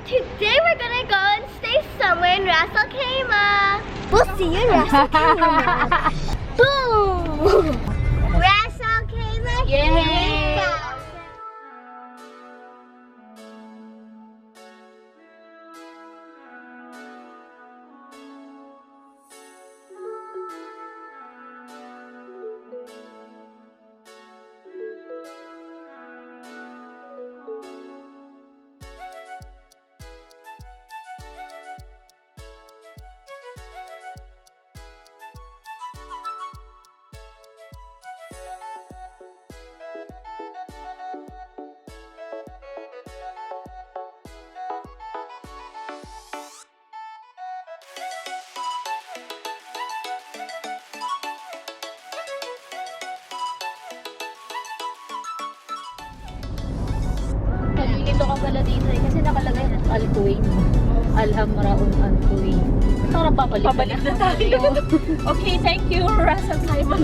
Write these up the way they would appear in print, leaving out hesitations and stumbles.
Today we're gonna go and stay somewhere in Ras Al Khaimah. We'll see you in Ras Al Khaimah. Boom! Ras Al Khaimah. Here we go. Dito ka pala dito eh, kasi nakalagay na Al-Kuwain. Al-Hamra Al-Kuwain. Parang pabalik na tayo. Okay, thank you, Ras Al Khaimah.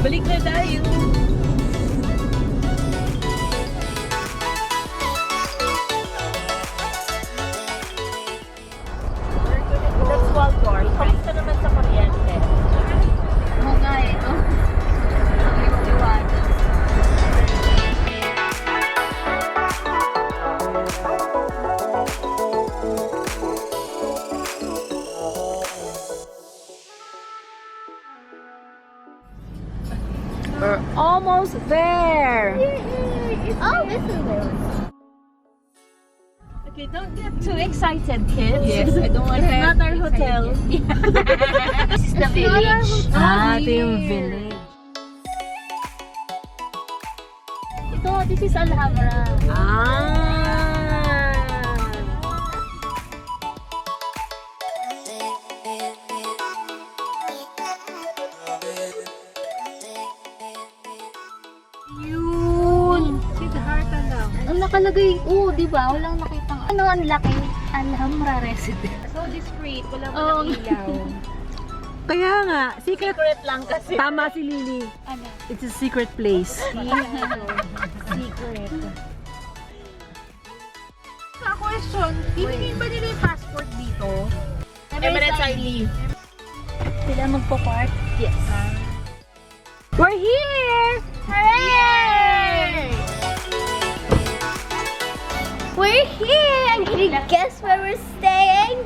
Balik na tayo. That's Waldorf. Kamusta naman sa kuryente? Oo nga eh, no? We're almost there! Oh, this is it. Okay, don't get too excited, kids. Yes, I don't want to It's not our hotel. This is the village. Ito yung village. This is Al-Hamra. Ang nakalagay, di ba? Walang nakitang, ang laki, Al-Hamra resident. So discreet, walang ilaw. Kaya nga, secret lang kasi. tama si Lily. Ano? It's a secret place. Secret. Question, ibigin ba nila yung passport dito? Emirates ID. Sila magpo-park? Yes. We're here! Hooray! We're here! And can you guess where we're staying?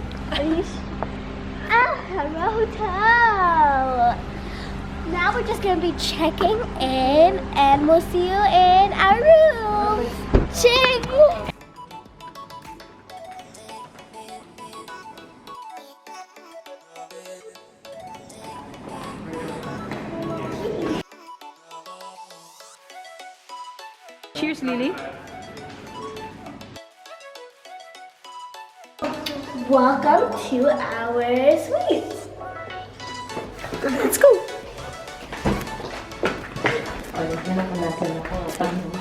Hamra Hotel! Now we're just gonna be checking in and we'll see you in our room! Ching! Cheers, Lily. Welcome to our suite. Let's go.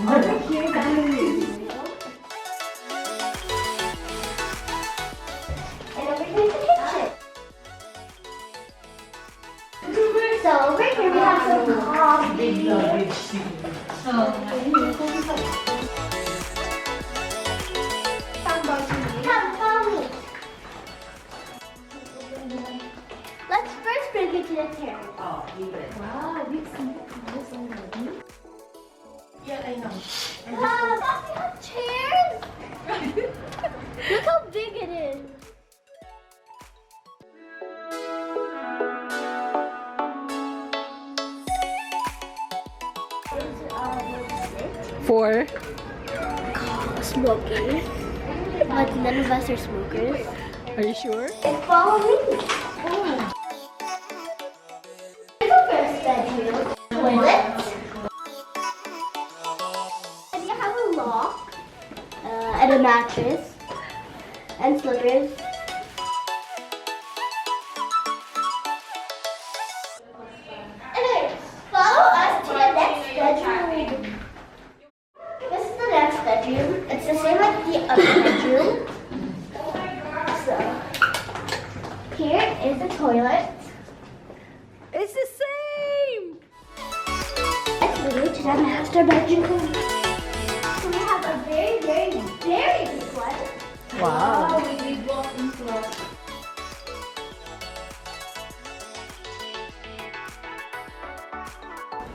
Over here, guys. And over here's the kitchen. So over here we have some coffee. Come, follow me. Let's first bring it to the terrace. Oh, leave it. Wow, you see this already? Yeah, I know. Wow, we have chairs! Look how big it is. For? Smoking. But none of us are smokers. Are you sure? And follow me. Oh. Here's the first bedroom. Toilet. And you have a lock. And a mattress. And slippers. Anyways, follow us to the next bedroom. This is the next bedroom. It's the same as the other bedroom. So, here is the toilet. It's the same! Let's move to the master bedroom. So we have a very, very, very Wow.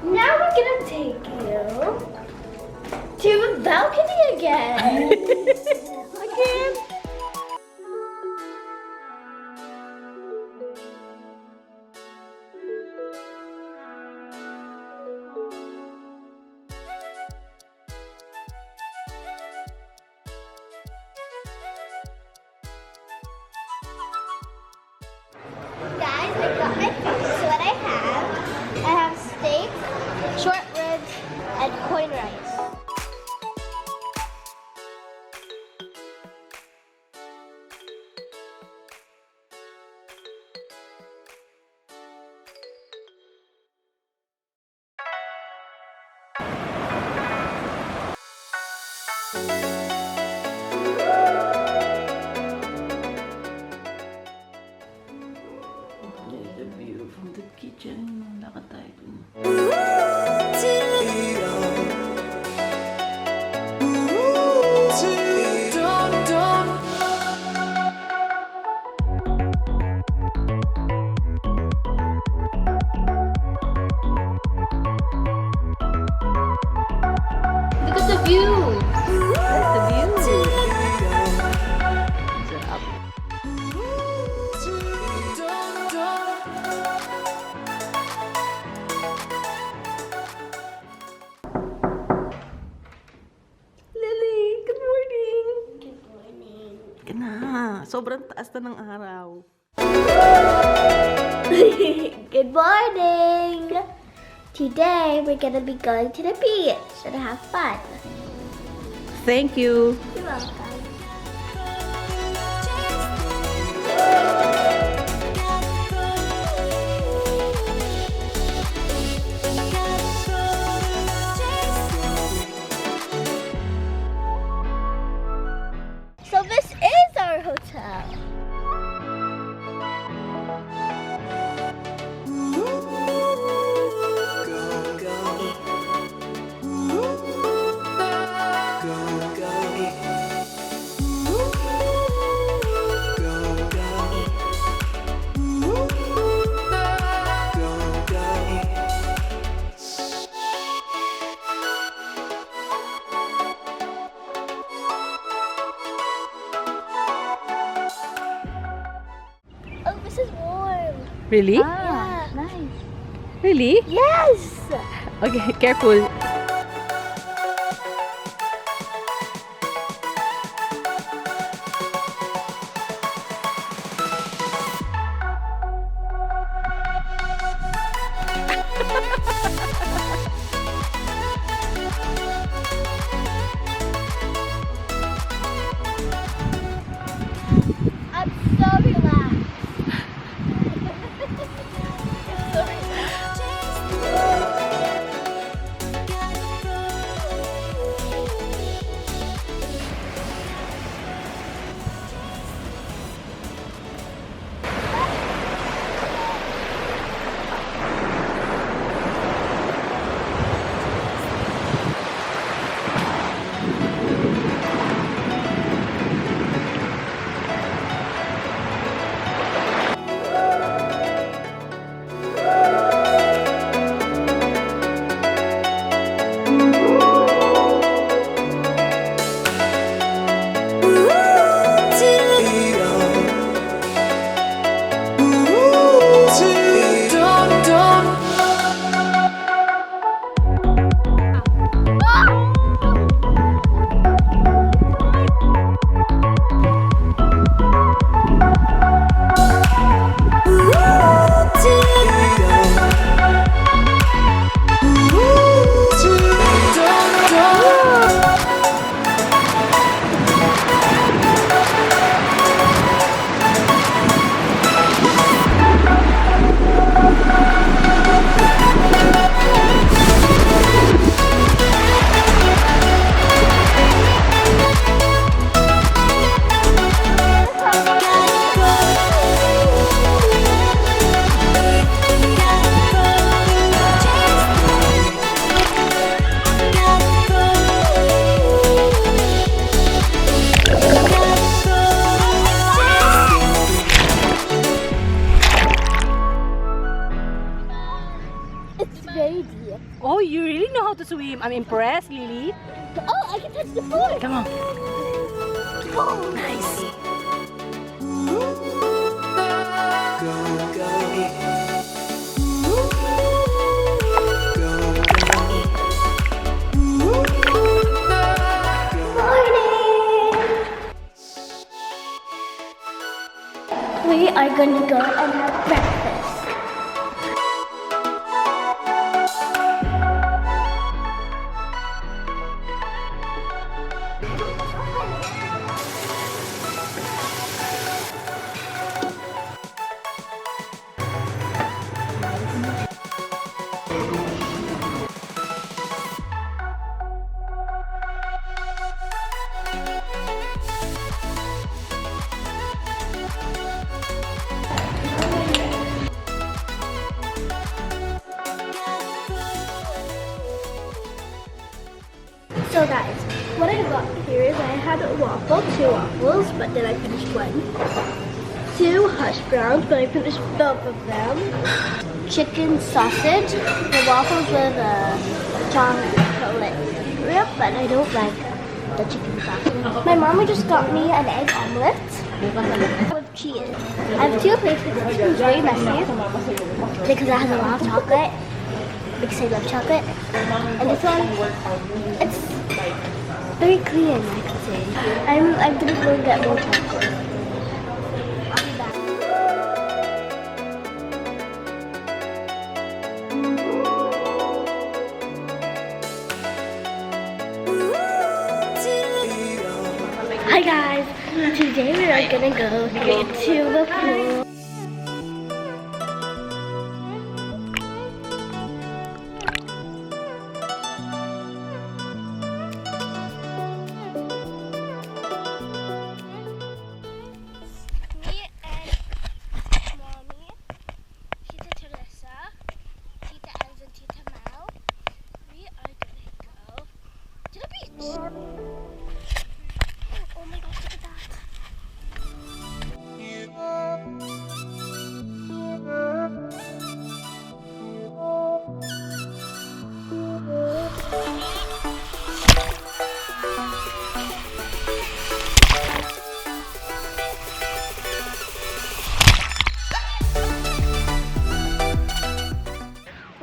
Now we're gonna take you to the balcony again. Again. Guys, I got my food. So what I have steak, short ribs, and coin rice. There's the view from the kitchen. Lakad tayo dun. Look at the view! That's the view! Sarap. Lily, good morning! Good morning. Ka na, sobrang taas na ng araw. Good morning. Today we're gonna be going to the beach and have fun. Thank you. You're welcome. So this is our hotel. Oh, this is warm. Really? Yeah. Nice. Really? Yes. Okay, careful. I'm so relaxed. I'm so relaxed. team. I'm impressed, Lily. Oh, I can touch the floor. Come on. Oh, Nice. We are gonna go and have breakfast. So guys, what I got here is I had a waffle, 2 waffles, but then I finished 1. 2 hash browns, but I finished both of them. Chicken sausage, the waffles with chocolate syrup, but I don't like the chicken sausage. My mama just got me an egg omelet with cheese. I have 2 plates because it's very messy because it has a lot of chocolate. Because I love chocolate. And this one, it's very clean, I could say. I'm gonna go get more chocolate. I'll be back. Hi guys, today we are gonna go to the pool. Oh my gosh, look at that.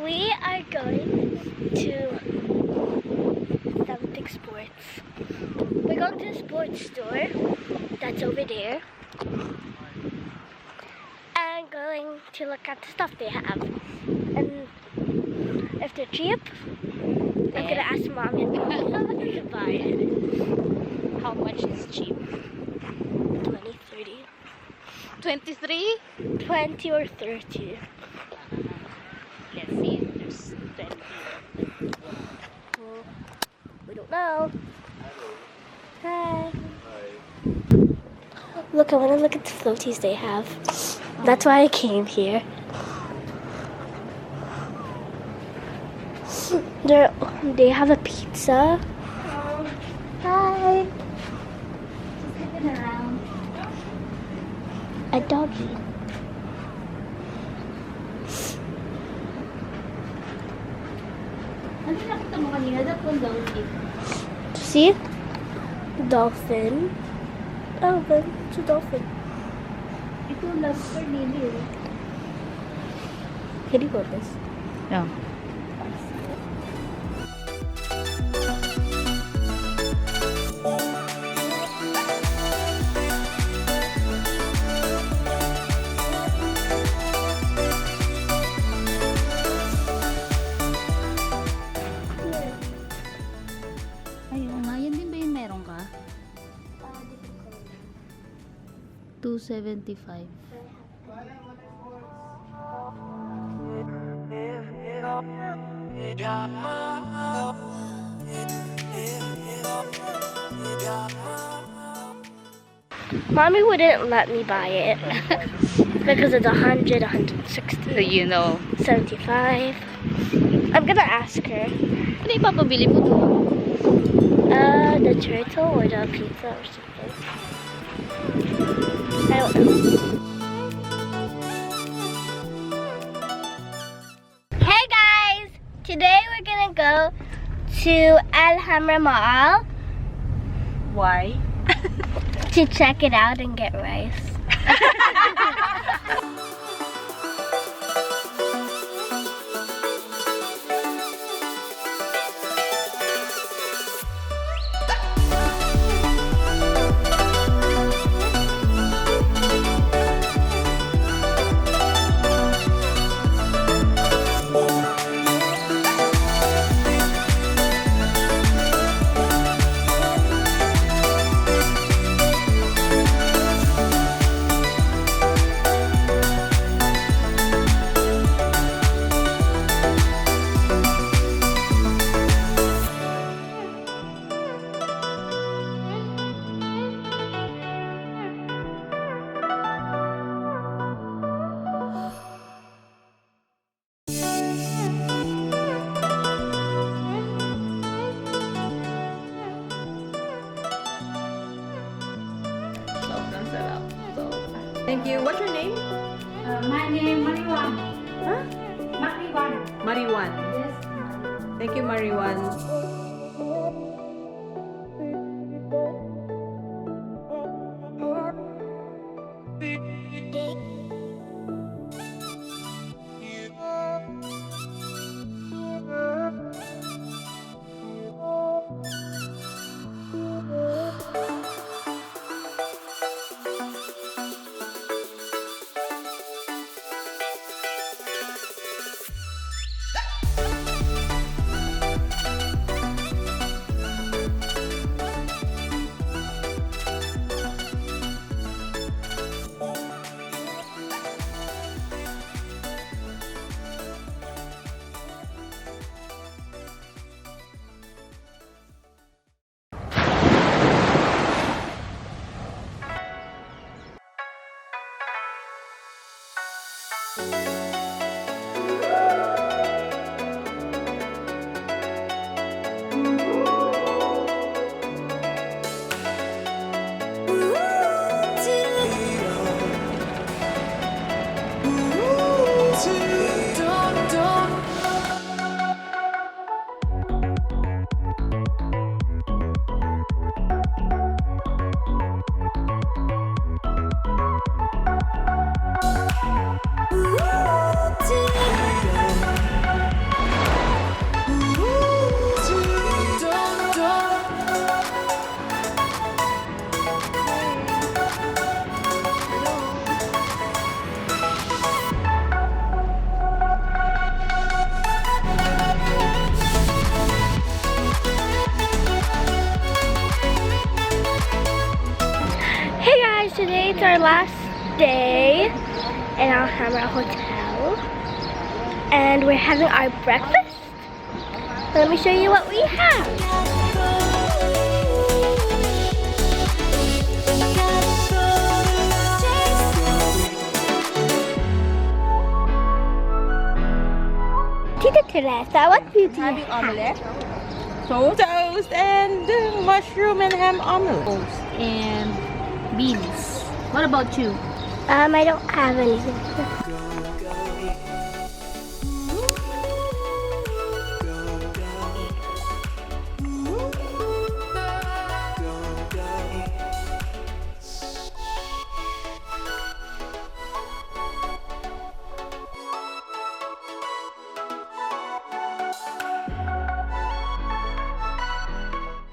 We are going to something sports. We're going to the sports store that's over there and going to look at the stuff they have. And if they're cheap, I'm gonna ask mom and dad if we can buy it. How much is cheap? 20, 30. 23? 20 or 30. Let's see if there's 20. Well, we don't know. Hi. Look, I want to look at the floaties they have. That's why I came here. They have a pizza. Hi. Just looking around. A doggy. Ano nakita mo kanina? That one dolphin. See? Dolphin. Oh, but it's a dolphin. Ito lobster nili. Can you hold this? No. Ayun nga, yan din ba yung meron ka? 275. Mommy wouldn't let me buy it because it's 100, 160, So you know. 75. I'm gonna ask her. Ano ipapabili mo doon? The turtle or the pizza or something. I don't know. Hey guys! Today we're gonna go to Al Hamra Mall Why? to check it out and get rice. Sobrang sarap. So, Thank you. What's your name? My name Mariwan. Huh? Mariwan. Mariwan. Yes. Thank you, Mariwan. Hey guys, today it's our last day in Al Hamra Hotel. And we're having our breakfast. Let me show you what we have. Tita Teresa, what food do you Having have? omelette. Toast and mushroom and ham omelette. and beans. What about you? I don't have anything.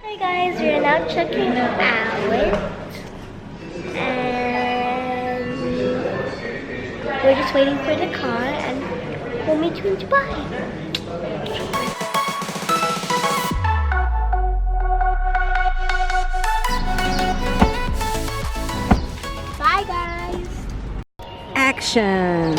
Hi guys, we are now checking out. And we're just waiting for the car and we'll meet you in Dubai. Bye guys. Action.